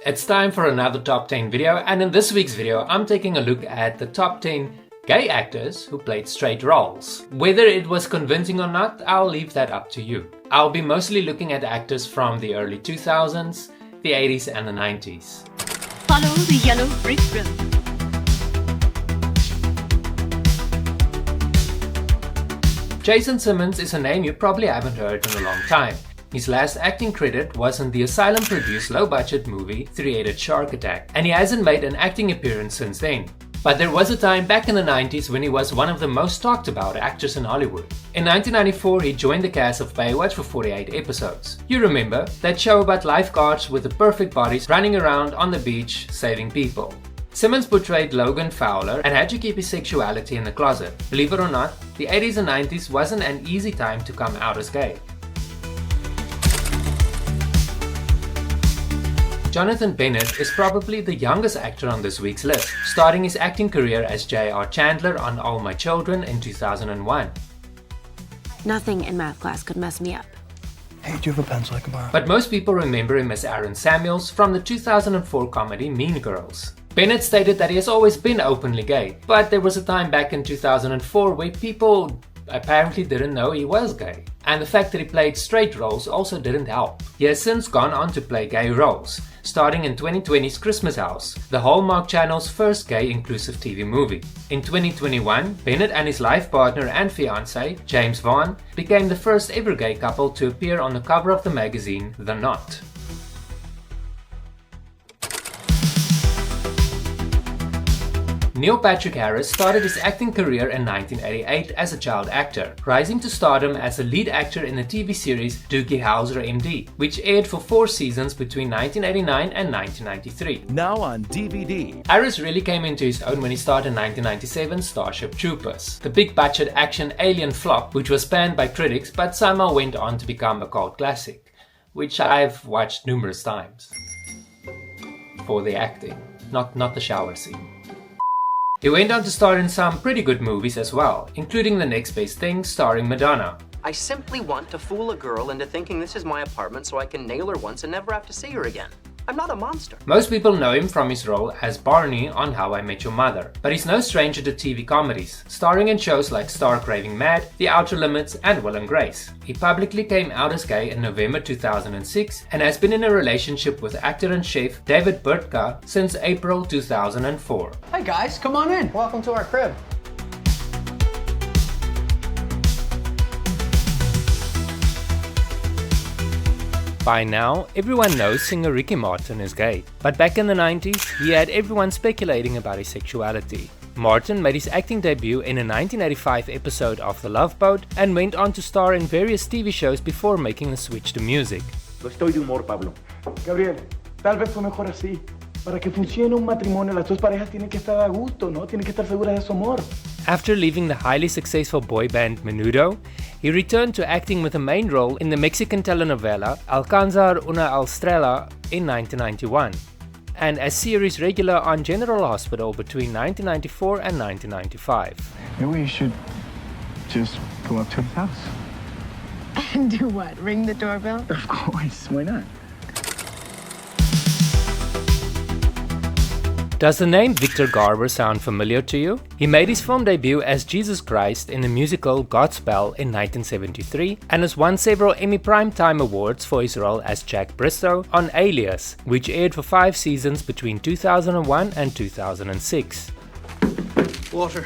It's time for another top 10 video, and in this week's video I'm taking a look at the top 10 gay actors who played straight roles. Whether it was convincing or not, I'll leave that up to you. I'll be mostly looking at actors from the early 2000s, the 80s and the 90s. Follow the yellow brick road. Jaason Simmons is a name you probably haven't heard in a long time. His last acting credit was in the Asylum-produced low-budget movie Three-Headed Shark Attack, and he hasn't made an acting appearance since then. But there was a time back in the 90s when he was one of the most talked about actors in Hollywood. In 1994, he joined the cast of Baywatch for 48 episodes. You remember, that show about lifeguards with the perfect bodies running around on the beach saving people. Simmons portrayed Logan Fowler and had to keep his sexuality in the closet. Believe it or not, the 80s and 90s wasn't an easy time to come out as gay. Jonathan Bennett is probably the youngest actor on this week's list, starting his acting career as J.R. Chandler on All My Children in 2001. Nothing in math class could mess me up. Hey, do you have a pencil I can borrow? But most people remember him as Aaron Samuels from the 2004 comedy Mean Girls. Bennett stated that he has always been openly gay, but there was a time back in 2004 where people apparently didn't know he was gay. And the fact that he played straight roles also didn't help. He has since gone on to play gay roles, starting in 2020's Christmas House, the Hallmark Channel's first gay inclusive TV movie. In 2021, Bennett and his life partner and fiancé, James Vaughn, became the first ever gay couple to appear on the cover of the magazine The Knot. Neil Patrick Harris started his acting career in 1988 as a child actor, rising to stardom as a lead actor in the TV series Doogie Howser MD, which aired for 4 seasons between 1989 and 1993. Now on DVD. Harris really came into his own when he starred in 1997's Starship Troopers, the big-budget action alien flop which was panned by critics but somehow went on to become a cult classic, which I've watched numerous times. For the acting, not the shower scene. He went on to star in some pretty good movies as well, including The Next Best Thing starring Madonna. I simply want to fool a girl into thinking this is my apartment so I can nail her once and never have to see her again. I'm not a monster. Most people know him from his role as Barney on How I Met Your Mother, but he's no stranger to TV comedies, starring in shows like Stark Raving Mad, The Outer Limits and Will and Grace. He publicly came out as gay in November 2006 and has been in a relationship with actor and chef David Burtka since April 2004. Hey guys, come on in. Welcome to our crib. By now, everyone knows singer Ricky Martin is gay, but back in the 90s, he had everyone speculating about his sexuality. Martin made his acting debut in a 1985 episode of The Love Boat and went on to star in various TV shows before making the switch to music. Lo estoy de humor, Pablo. Gabriel, tal vez fue mejor así. Para que funcione un matrimonio, las dos parejas tienen que estar a gusto, ¿no? Tienen que estar seguras de su amor. After leaving the highly successful boy band Menudo, he returned to acting with a main role in the Mexican telenovela Alcanzar una Estrella in 1991, and as series regular on General Hospital between 1994 and 1995. Maybe we should just go up to his house. And do what? Ring the doorbell? Of course, why not? Does the name Victor Garber sound familiar to you? He made his film debut as Jesus Christ in the musical Godspell in 1973 and has won several Emmy Primetime Awards for his role as Jack Bristow on Alias, which aired for 5 seasons between 2001 and 2006. Water,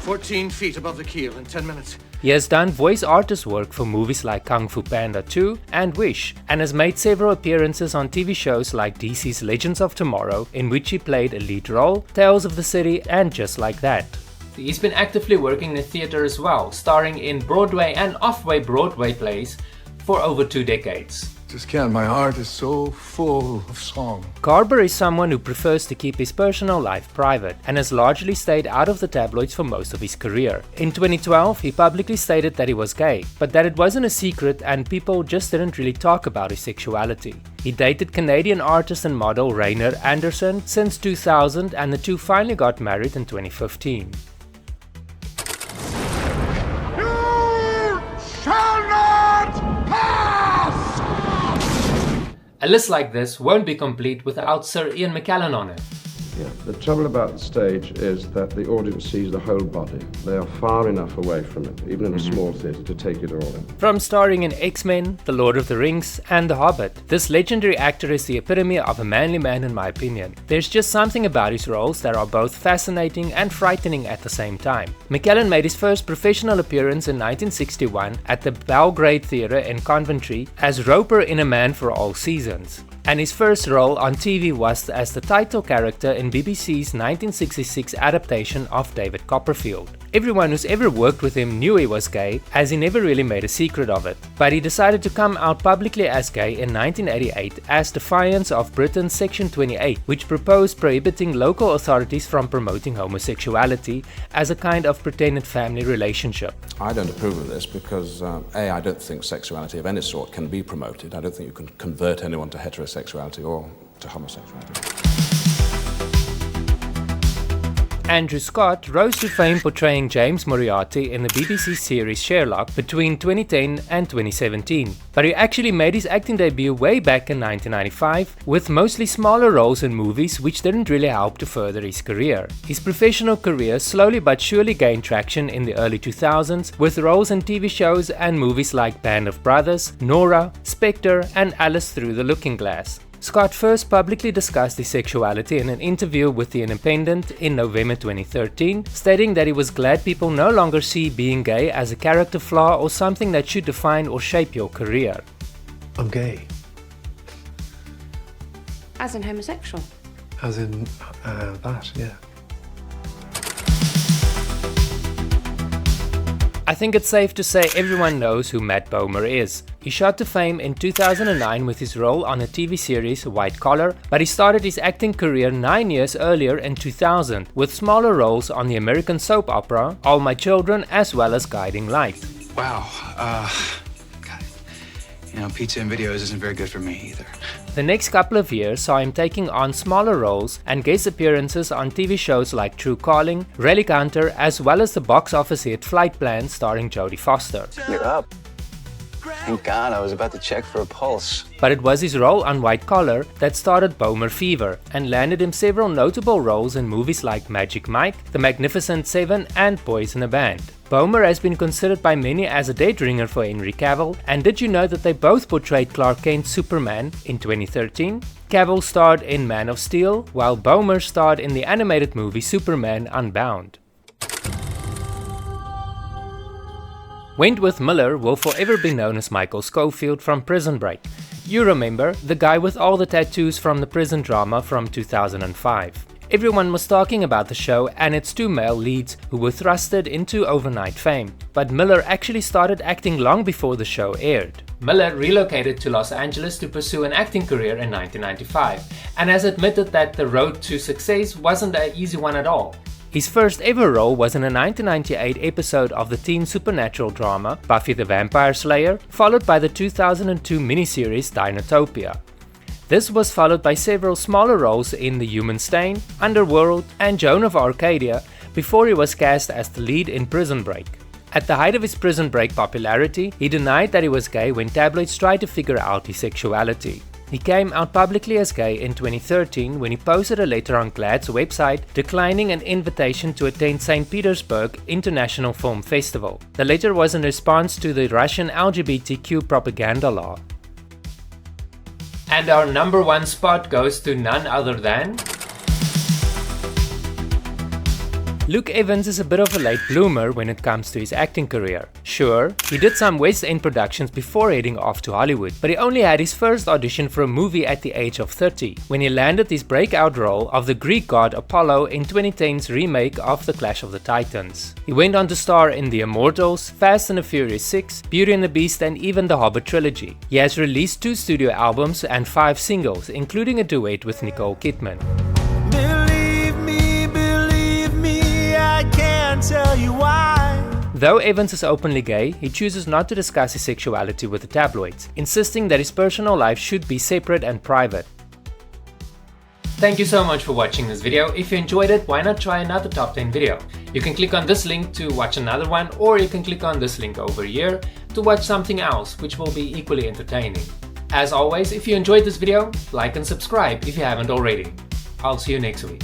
14 feet above the keel in 10 minutes. He has done voice artist work for movies like Kung Fu Panda 2 and Wish, and has made several appearances on TV shows like DC's Legends of Tomorrow, in which he played a lead role, Tales of the City and Just Like That. He's been actively working in the theater as well, starring in Broadway and off-way Broadway plays for over 2 decades. Just can't, my heart is so full of song. Garber is someone who prefers to keep his personal life private and has largely stayed out of the tabloids for most of his career. In 2012, he publicly stated that he was gay, but that it wasn't a secret and people just didn't really talk about his sexuality. He dated Canadian artist and model Rainer Anderson since 2000 and the two finally got married in 2015. A A list like this won't be complete without Sir Ian McKellen on it. Yeah, the trouble about the stage is that the audience sees the whole body. They are far enough away from it, even in a small theatre, to take it all in. From starring in X-Men, The Lord of the Rings, and The Hobbit, this legendary actor is the epitome of a manly man in my opinion. There's just something about his roles that are both fascinating and frightening at the same time. McKellen made his first professional appearance in 1961 at the Belgrade Theatre in Coventry as Roper in A Man for All Seasons. And his first role on TV was as the title character in BBC's 1966 adaptation of David Copperfield. Everyone who's ever worked with him knew he was gay, as he never really made a secret of it. But he decided to come out publicly as gay in 1988 as defiance of Britain's Section 28, which proposed prohibiting local authorities from promoting homosexuality as a kind of pretended family relationship. I don't approve of this because, A, I don't think sexuality of any sort can be promoted. I don't think you can convert anyone to heterosexuality or to homosexuality. Andrew Scott rose to fame portraying James Moriarty in the BBC series Sherlock between 2010 and 2017, but he actually made his acting debut way back in 1995 with mostly smaller roles in movies which didn't really help to further his career. His professional career slowly but surely gained traction in the early 2000s with roles in TV shows and movies like Band of Brothers, Nora, Spectre, and Alice Through the Looking Glass. Scott first publicly discussed his sexuality in an interview with The Independent in November 2013, stating that he was glad people no longer see being gay as a character flaw or something that should define or shape your career. I'm gay. As in homosexual? As in that, yeah. I think it's safe to say everyone knows who Matt Bomer is. He shot to fame in 2009 with his role on a TV series White Collar, but he started his acting career 9 years earlier in 2000 with smaller roles on the American soap opera All My Children as well as Guiding Light. Wow, God. You know, pizza and videos isn't very good for me either. The next couple of years saw him taking on smaller roles and guest appearances on TV shows like True Calling, Relic Hunter, as well as the box office hit Flight Plan starring Jodie Foster. You're up. Thank God, I was about to check for a pulse. But it was his role on White Collar that started Bomer fever and landed him several notable roles in movies like Magic Mike, The Magnificent Seven, and Boys in a Band. Bomer has been considered by many as a dead ringer for Henry Cavill, and did you know that they both portrayed Clark Kent's Superman in 2013? Cavill starred in Man of Steel, while Bomer starred in the animated movie Superman Unbound. Wentworth Miller will forever be known as Michael Scofield from Prison Break. You remember, the guy with all the tattoos from the prison drama from 2005. Everyone was talking about the show and its two male leads who were thrusted into overnight fame, but Miller actually started acting long before the show aired. Miller relocated to Los Angeles to pursue an acting career in 1995 and has admitted that the road to success wasn't an easy one at all. His first ever role was in a 1998 episode of the teen supernatural drama Buffy the Vampire Slayer, followed by the 2002 miniseries Dinotopia. This was followed by several smaller roles in The Human Stain, Underworld, and Joan of Arcadia before he was cast as the lead in Prison Break. At the height of his Prison Break popularity, he denied that he was gay when tabloids tried to figure out his sexuality. He came out publicly as gay in 2013 when he posted a letter on GLAAD's website declining an invitation to attend St. Petersburg International Film Festival. The letter was in response to the Russian LGBTQ propaganda law. And our number one spot goes to none other than... Luke Evans is a bit of a late bloomer when it comes to his acting career. Sure, he did some West End productions before heading off to Hollywood, but he only had his first audition for a movie at the age of 30, when he landed his breakout role of the Greek god Apollo in 2010's remake of The Clash of the Titans. He went on to star in The Immortals, Fast and the Furious 6, Beauty and the Beast, and even the Hobbit trilogy. He has released 2 studio albums and 5 singles, including a duet with Nicole Kidman. I can't tell you why. Though Evans is openly gay, he chooses not to discuss his sexuality with the tabloids, insisting that his personal life should be separate and private. Thank you so much for watching this video. If you enjoyed it, why not try another top 10 video? You can click on this link to watch another one, or you can click on this link over here to watch something else which will be equally entertaining. As always, if you enjoyed this video, like and subscribe if you haven't already. I'll see you next week.